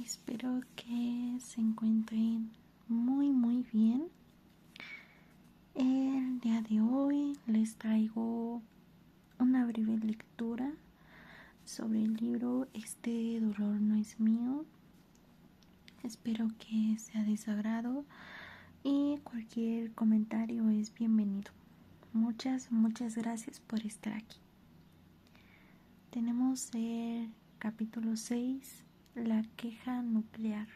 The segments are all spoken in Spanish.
Espero que se encuentren muy bien. El día de hoy les traigo una breve lectura sobre el libro Este dolor no es mío. Espero que sea de su agrado y cualquier comentario es bienvenido. Muchas gracias por estar aquí. Tenemos el capítulo 6, la queja nuclear.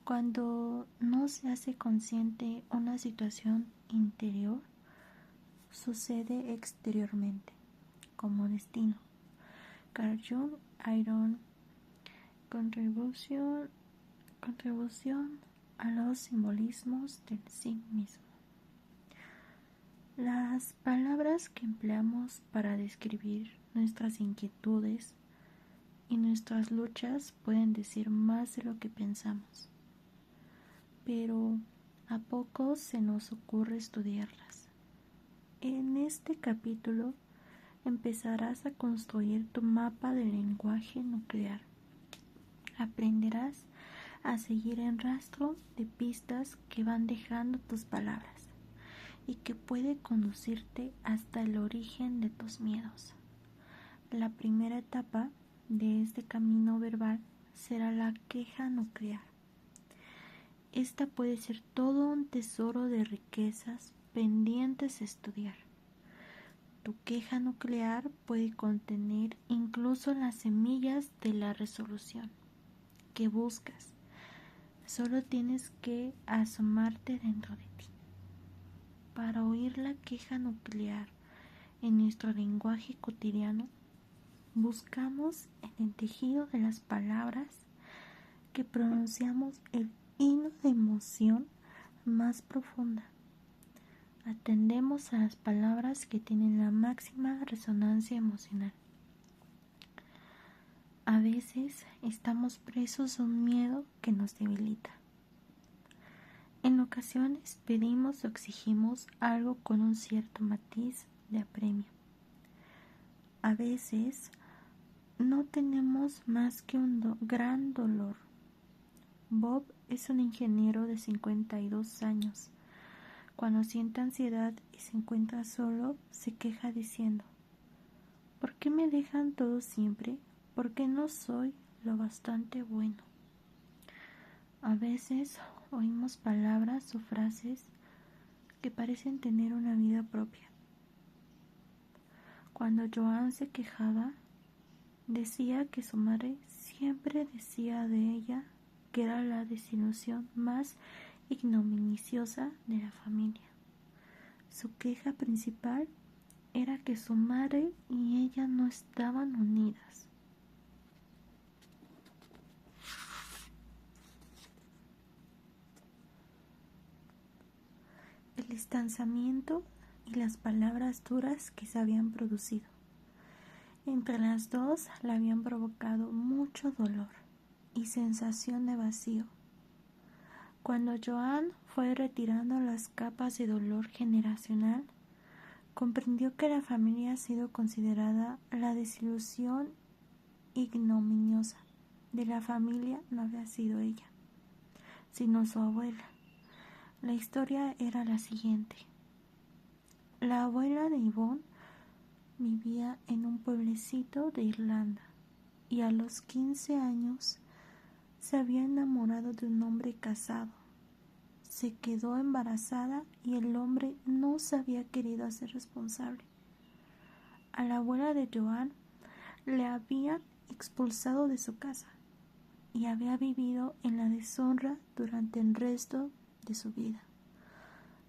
Cuando no se hace consciente una situación interior, sucede exteriormente, como destino. Carl Jung, Iron, contribución a los simbolismos del sí mismo. Las palabras que empleamos para describir nuestras inquietudes y nuestras luchas pueden decir más de lo que pensamos, pero a poco se nos ocurre estudiarlas. En este capítulo empezarás a construir tu mapa del lenguaje nuclear. Aprenderás a seguir el rastro de pistas que van dejando tus palabras y que puede conducirte hasta el origen de tus miedos. La primera etapa de este camino verbal será la queja nuclear. Esta puede ser todo un tesoro de riquezas pendientes de estudiar. Tu queja nuclear puede contener incluso las semillas de la resolución que buscas. Solo tienes que asomarte dentro de ti. Para oír la queja nuclear en nuestro lenguaje cotidiano, buscamos en el tejido de las palabras que pronunciamos el hilo de emoción más profunda. Atendemos a las palabras que tienen la máxima resonancia emocional. A veces estamos presos a un miedo que nos debilita. En ocasiones pedimos o exigimos algo con un cierto matiz de apremio. A veces no tenemos más que un gran dolor. Bob es un ingeniero de 52 años. Cuando siente ansiedad y se encuentra solo, se queja diciendo: ¿por qué me dejan todo siempre? ¿Por qué no soy lo bastante bueno? A veces oímos palabras o frases que parecen tener una vida propia. Cuando Joan se quejaba, decía que su madre siempre decía de ella que era la desilusión más ignominiosa de la familia. Su queja principal era que su madre y ella no estaban unidas. El distanciamiento y las palabras duras que se habían producido entre las dos le habían provocado mucho dolor y sensación de vacío. Cuando Joan fue retirando las capas de dolor generacional, comprendió que la familia ha sido considerada la desilusión ignominiosa de la familia. No había sido ella, sino su abuela. La historia era la siguiente. La abuela de Yvonne vivía en un pueblecito de Irlanda y a los 15 años se había enamorado de un hombre casado. Se quedó embarazada y el hombre no se había querido hacer responsable. A la abuela de Joan le habían expulsado de su casa y había vivido en la deshonra durante el resto de su vida,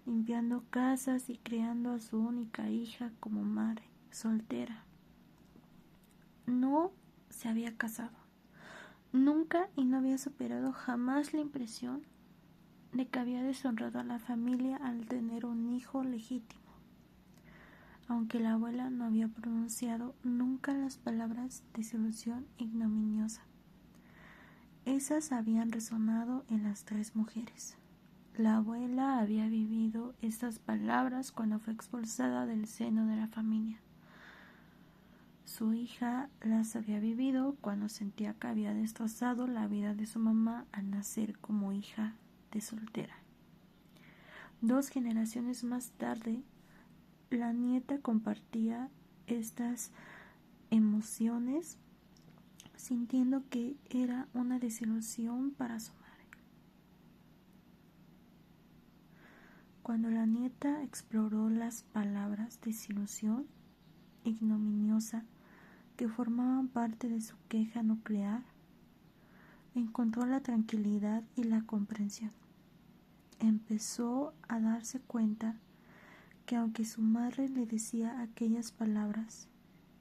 limpiando casas y criando a su única hija como madre soltera. No se había casado nunca y no había superado jamás la impresión de que había deshonrado a la familia al tener un hijo legítimo. Aunque la abuela no había pronunciado nunca las palabras desilusión ignominiosa, esas habían resonado en las tres mujeres. La abuela había vivido estas palabras cuando fue expulsada del seno de la familia. Su hija las había vivido cuando sentía que había destrozado la vida de su mamá al nacer como hija de soltera. 2 generaciones más tarde, la nieta compartía estas emociones, sintiendo que era una desilusión para su madre. Cuando la nieta exploró las palabras desilusión, ignominiosa, que formaban parte de su queja nuclear, encontró la tranquilidad y la comprensión. Empezó a darse cuenta que aunque su madre le decía aquellas palabras,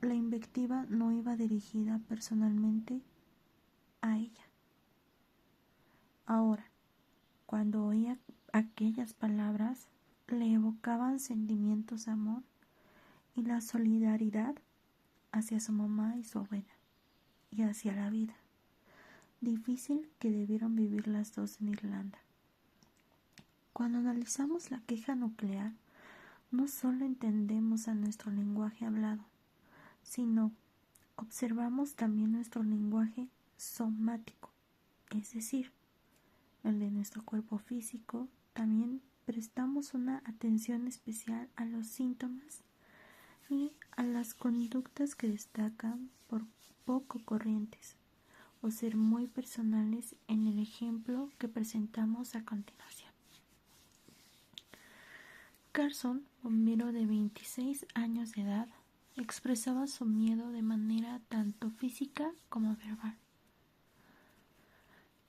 la invectiva no iba dirigida personalmente a ella. Ahora, cuando oía aquellas palabras, le evocaban sentimientos de amor y la solidaridad hacia su mamá y su abuela, y hacia la vida difícil que debieron vivir las dos en Irlanda. Cuando analizamos la queja nuclear, no solo entendemos a nuestro lenguaje hablado, sino observamos también nuestro lenguaje somático, es decir, el de nuestro cuerpo físico. También prestamos una atención especial a los síntomas y a las conductas que destacan por poco corrientes o ser muy personales en el ejemplo que presentamos a continuación. Carson, bombero de 26 años de edad, expresaba su miedo de manera tanto física como verbal.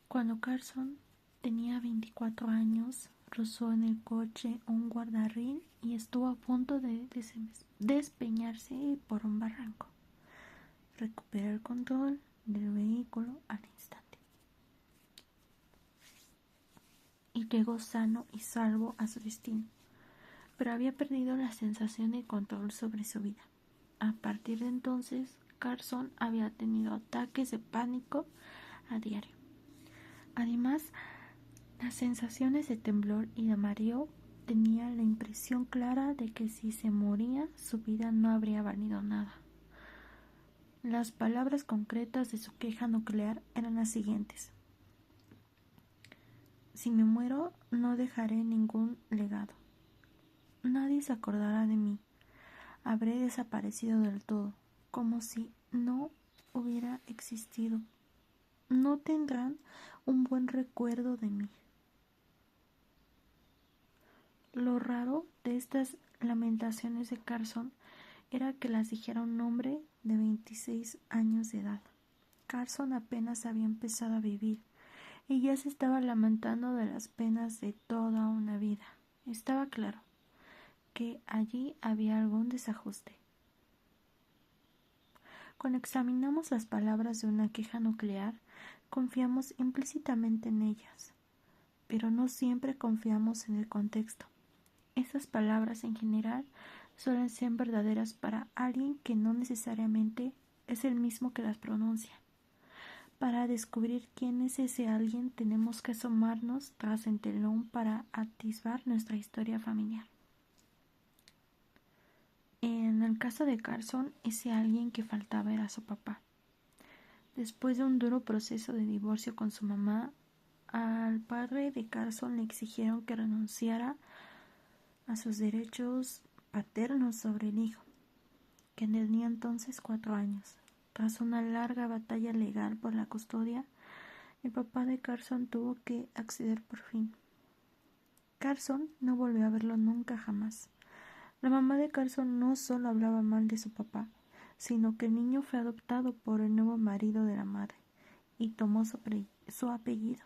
Cuando Carson tenía 24 años, rozó en el coche un guardarrín y estuvo a punto de despeñarse por un barranco. Recuperó el control del vehículo al instante y llegó sano y salvo a su destino, pero había perdido la sensación de control sobre su vida. A partir de entonces, Carson había tenido ataques de pánico a diario. Además, las sensaciones de temblor y de mareo, tenía la impresión clara de que si se moría, su vida no habría valido nada. Las palabras concretas de su queja nuclear eran las siguientes: si me muero, no dejaré ningún legado. Nadie se acordará de mí. Habré desaparecido del todo, como si no hubiera existido. No tendrán un buen recuerdo de mí. Lo raro de estas lamentaciones de Carson era que las dijera un hombre de 26 años de edad. Carson apenas había empezado a vivir y ya se estaba lamentando de las penas de toda una vida. Estaba claro que allí había algún desajuste. Cuando examinamos las palabras de una queja nuclear, confiamos implícitamente en ellas, pero no siempre confiamos en el contexto. Esas palabras en general suelen ser verdaderas para alguien que no necesariamente es el mismo que las pronuncia. Para descubrir quién es ese alguien, tenemos que asomarnos tras el telón para atisbar nuestra historia familiar. En el caso de Carson, ese alguien que faltaba era su papá. Después de un duro proceso de divorcio con su mamá, al padre de Carson le exigieron que renunciara a sus derechos paternos sobre el hijo, que tenía entonces 4 años. Tras una larga batalla legal por la custodia, el papá de Carson tuvo que acceder por fin. Carson no volvió a verlo nunca jamás. La mamá de Carson no solo hablaba mal de su papá, sino que el niño fue adoptado por el nuevo marido de la madre y tomó su apellido.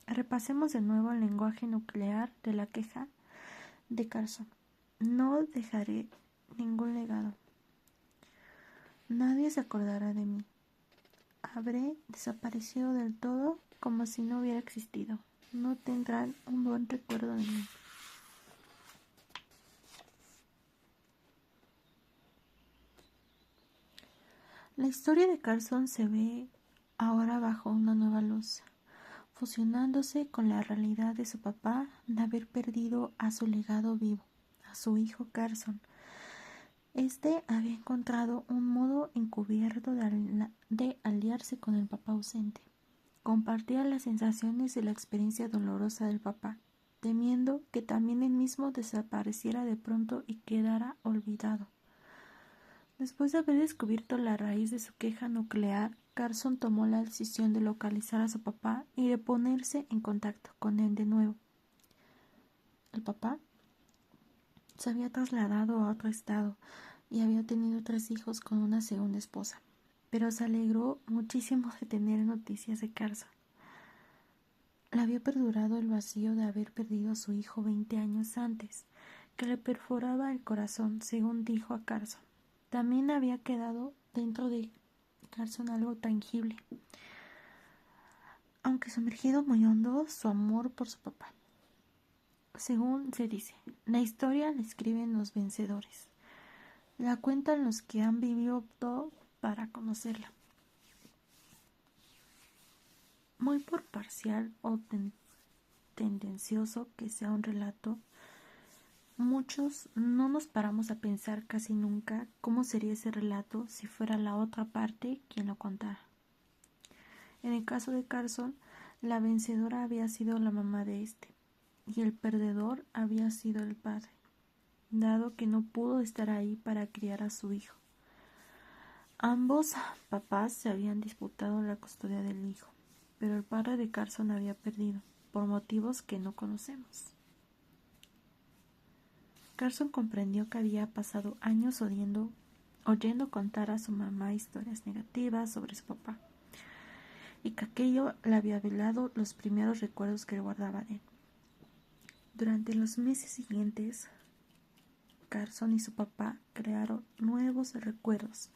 Repasemos de nuevo el lenguaje nuclear de la queja de Carson. No dejaré ningún legado. Nadie se acordará de mí. Habré desaparecido del todo como si no hubiera existido. No tendrán un buen recuerdo de mí. La historia de Carson se ve ahora bajo una nueva luz, fusionándose con la realidad de su papá de haber perdido a su legado vivo, a su hijo Carson, Este había encontrado un modo encubierto de aliarse con el papá ausente. Compartía las sensaciones y la experiencia dolorosa del papá, temiendo que también él mismo desapareciera de pronto y quedara olvidado. Después de haber descubierto la raíz de su queja nuclear, Carson tomó la decisión de localizar a su papá y de ponerse en contacto con él de nuevo. El papá se había trasladado a otro estado y había tenido 3 hijos con una segunda esposa, pero se alegró muchísimo de tener noticias de Carson. Le había perdurado el vacío de haber perdido a su hijo 20 años antes, que le perforaba el corazón, según dijo a Carson. También había quedado dentro de Carson algo tangible, aunque sumergido muy hondo, su amor por su papá. Según se dice, la historia la escriben los vencedores, la cuentan los que han vivido todo para conocerla. Muy por parcial o tendencioso que sea un relato, muchos no nos paramos a pensar casi nunca cómo sería ese relato si fuera la otra parte quien lo contara. En el caso de Carson, la vencedora había sido la mamá de este, y el perdedor había sido el padre, dado que no pudo estar ahí para criar a su hijo. Ambos papás se habían disputado la custodia del hijo, pero el padre de Carson había perdido, por motivos que no conocemos. Carson comprendió que había pasado años oyendo contar a su mamá historias negativas sobre su papá, y que aquello le había velado los primeros recuerdos que guardaba de él. Durante los meses siguientes, Carson y su papá crearon nuevos recuerdos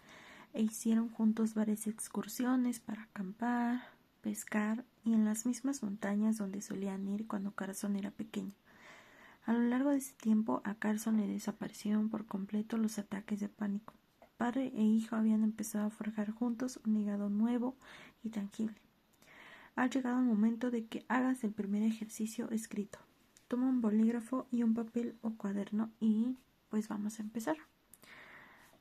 e hicieron juntos varias excursiones para acampar, pescar y en las mismas montañas donde solían ir cuando Carson era pequeño. A lo largo de ese tiempo, a Carson le desaparecieron por completo los ataques de pánico. Padre e hijo habían empezado a forjar juntos un legado nuevo y tangible. Ha llegado el momento de que hagas el primer ejercicio escrito. Toma un bolígrafo y un papel o cuaderno y pues vamos a empezar.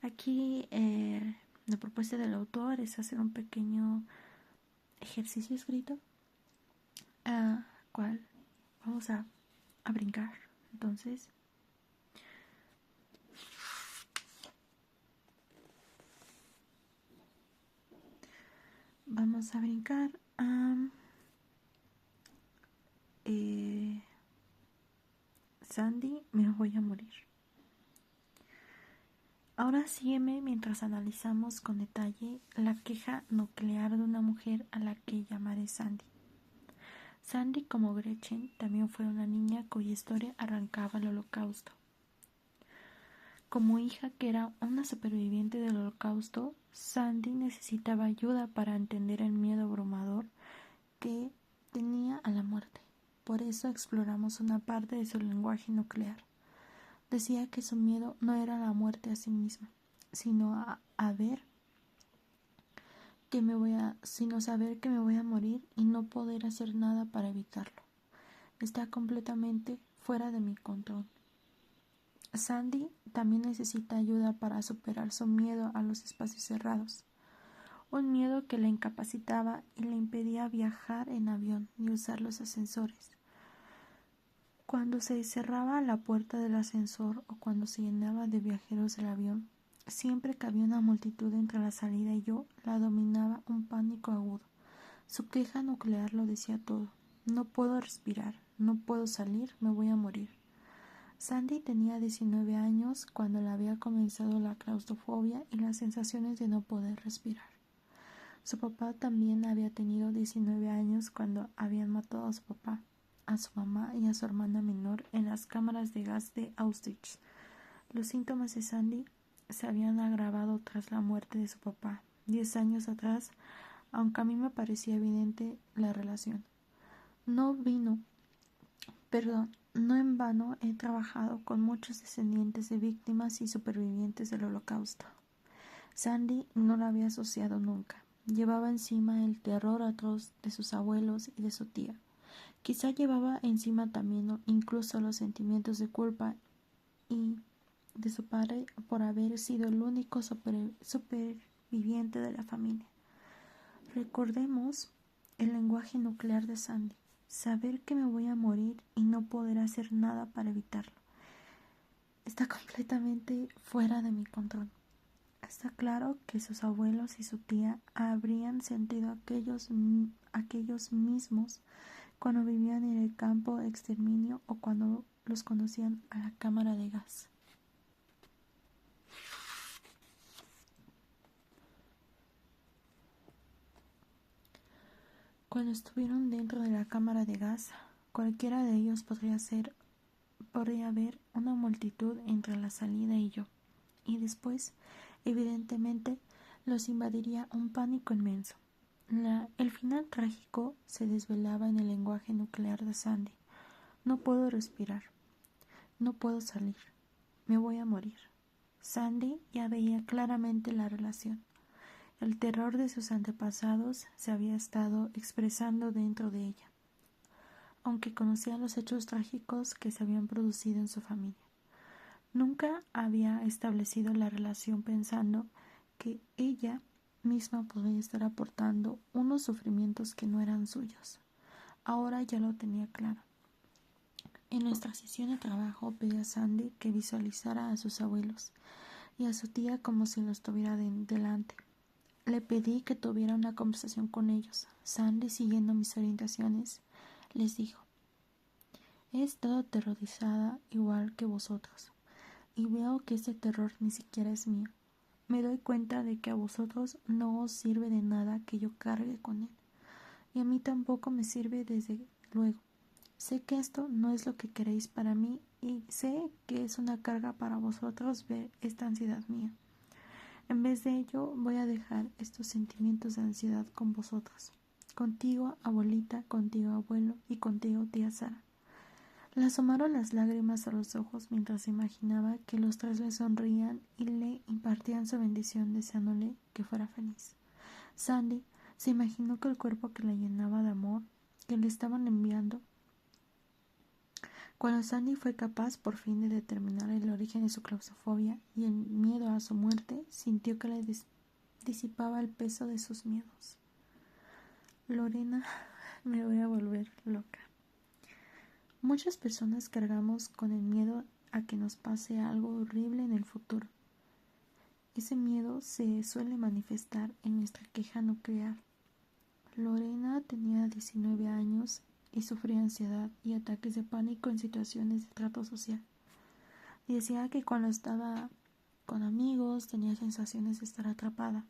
Aquí la propuesta del autor es hacer un pequeño ejercicio escrito, cual vamos a brincar. Entonces, vamos a brincar a Sandy, me voy a morir. Ahora sígueme mientras analizamos con detalle la queja nuclear de una mujer a la que llamaré Sandy. Sandy, como Gretchen, también fue una niña cuya historia arrancaba el Holocausto. Como hija que era una superviviente del Holocausto, Sandy necesitaba ayuda para entender el miedo abrumador que tenía a la muerte. Por eso exploramos una parte de su lenguaje nuclear. Decía que su miedo no era la muerte a sí misma, sino saber que me voy a morir y no poder hacer nada para evitarlo. Está completamente fuera de mi control. Sandy también necesita ayuda para superar su miedo a los espacios cerrados, un miedo que la incapacitaba y le impedía viajar en avión ni usar los ascensores. Cuando se cerraba la puerta del ascensor o cuando se llenaba de viajeros el avión, siempre que había una multitud entre la salida y yo, la dominaba un pánico agudo. Su queja nuclear lo decía todo. No puedo respirar, no puedo salir, me voy a morir. Sandy tenía 19 años cuando le había comenzado la claustrofobia y las sensaciones de no poder respirar. Su papá también había tenido 19 años cuando habían matado a su papá, a su mamá y a su hermana menor en las cámaras de gas de Auschwitz. Los síntomas de Sandy se habían agravado tras la muerte de su papá, 10 años atrás, aunque a mí me parecía evidente la relación. No en vano he trabajado con muchos descendientes de víctimas y supervivientes del Holocausto. Sandy no la había asociado nunca. Llevaba encima el terror atroz de sus abuelos y de su tía. Quizá llevaba encima también incluso los sentimientos de culpa y de su padre por haber sido el único superviviente de la familia. Recordemos el lenguaje nuclear de Sandy: saber que me voy a morir y no poder hacer nada para evitarlo. Está completamente fuera de mi control. Está claro que sus abuelos y su tía habrían sentido aquellos mismos cuando vivían en el campo de exterminio o cuando los conducían a la cámara de gas. Cuando estuvieron dentro de la cámara de gas, cualquiera de ellos podría ver una multitud entre la salida y yo, y después, evidentemente, los invadiría un pánico inmenso. El final trágico se desvelaba en el lenguaje nuclear de Sandy: no puedo respirar, no puedo salir, me voy a morir. Sandy ya veía claramente la relación. El terror de sus antepasados se había estado expresando dentro de ella, aunque conocía los hechos trágicos que se habían producido en su familia. Nunca había establecido la relación pensando que ella misma podría estar aportando unos sufrimientos que no eran suyos. Ahora ya lo tenía claro. En nuestra sesión de trabajo pedí a Sandy que visualizara a sus abuelos y a su tía como si los tuviera delante. Le pedí que tuviera una conversación con ellos. Sandy, siguiendo mis orientaciones, les dijo: he estado aterrorizada igual que vosotros, y veo que este terror ni siquiera es mío. Me doy cuenta de que a vosotros no os sirve de nada que yo cargue con él, y a mí tampoco me sirve, desde luego. Sé que esto no es lo que queréis para mí, y sé que es una carga para vosotros ver esta ansiedad mía. En vez de ello, voy a dejar estos sentimientos de ansiedad con vosotros. Contigo, abuelita, contigo, abuelo, y contigo, tía Sara. Le asomaron las lágrimas a los ojos mientras imaginaba que los tres le sonreían y le impartían su bendición, deseándole que fuera feliz. Sandy se imaginó que el cuerpo que la llenaba de amor que le estaban enviando. Cuando Sandy fue capaz por fin de determinar el origen de su claustrofobia y el miedo a su muerte, sintió que le disipaba el peso de sus miedos. Lorena, me voy a volver loca. Muchas personas cargamos con el miedo a que nos pase algo horrible en el futuro. Ese miedo se suele manifestar en nuestra queja nuclear. Lorena tenía 19 años y sufría ansiedad y ataques de pánico en situaciones de trato social. Decía que cuando estaba con amigos tenía sensaciones de estar atrapada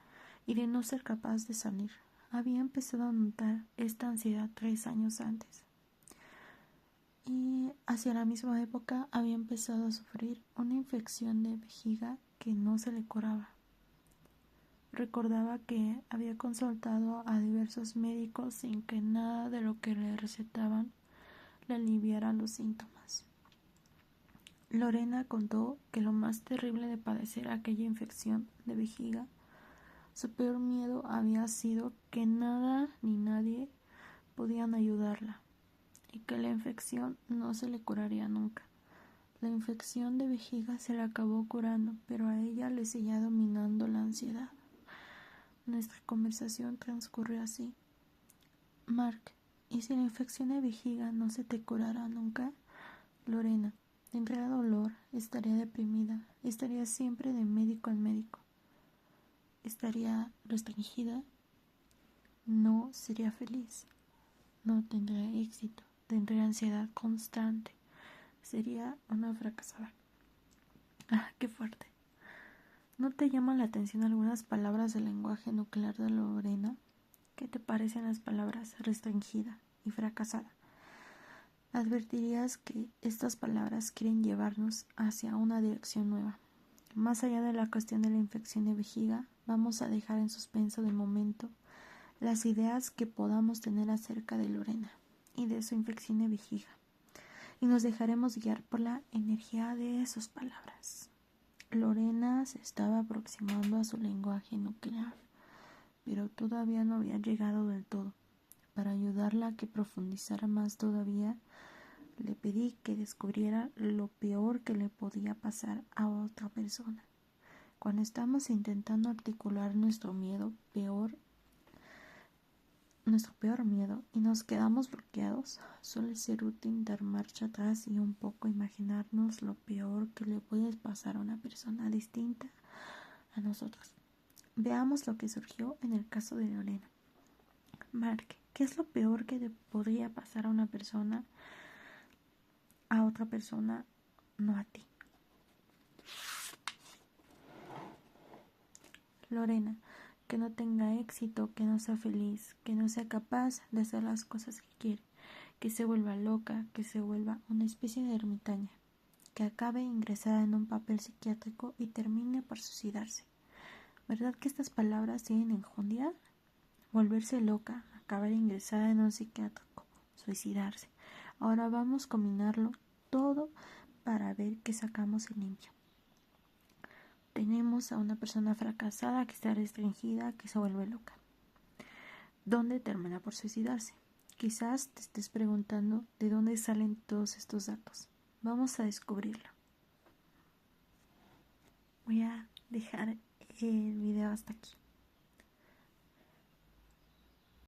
y de no ser capaz de salir. Había empezado a notar esta ansiedad 3 años antes. Y hacia la misma época había empezado a sufrir una infección de vejiga que no se le curaba. Recordaba que había consultado a diversos médicos sin que nada de lo que le recetaban le aliviara los síntomas. Lorena contó que lo más terrible de padecer aquella infección de vejiga, su peor miedo había sido que nada ni nadie podían ayudarla y que la infección no se le curaría nunca. La infección de vejiga se la acabó curando, pero a ella le seguía dominando la ansiedad. Nuestra conversación transcurrió así. Mark, ¿y si la infección de vejiga no se te curara nunca? Lorena, tendría dolor, estaría deprimida, estaría siempre de médico en médico. Estaría restringida, no sería feliz, no tendría éxito, tendría ansiedad constante, sería una fracasada. Ah, qué fuerte. ¿No te llaman la atención algunas palabras del lenguaje nuclear de Lorena? ¿Qué te parecen las palabras restringida y fracasada? Advertirías que estas palabras quieren llevarnos hacia una dirección nueva. Más allá de la cuestión de la infección de vejiga, vamos a dejar en suspenso de momento las ideas que podamos tener acerca de Lorena y de su infección de vejiga, y nos dejaremos guiar por la energía de sus palabras. Lorena se estaba aproximando a su lenguaje nuclear, pero todavía no había llegado del todo. Para ayudarla a que profundizara más todavía, Le pedí que descubriera lo peor que le podía pasar a otra persona. Cuando estamos intentando articular nuestro peor miedo y nos quedamos bloqueados, suele ser útil dar marcha atrás y un poco imaginarnos lo peor que le puede pasar a una persona distinta a nosotros. Veamos lo que surgió en el caso de Lorena. Mark, ¿qué es lo peor que le podría pasar a otra persona, no a ti? Lorena, que no tenga éxito, que no sea feliz, que no sea capaz de hacer las cosas que quiere, que se vuelva loca, que se vuelva una especie de ermitaña, que acabe ingresada en un papel psiquiátrico y termine por suicidarse. ¿Verdad que estas palabras tienen enjundia? Volverse loca, acabar ingresada en un psiquiátrico, suicidarse. Ahora vamos a combinarlo todo para ver qué sacamos en limpio. Tenemos a una persona fracasada que está restringida, que se vuelve loca, ¿dónde termina por suicidarse? Quizás te estés preguntando de dónde salen todos estos datos. Vamos a descubrirlo. Voy a dejar el video hasta aquí.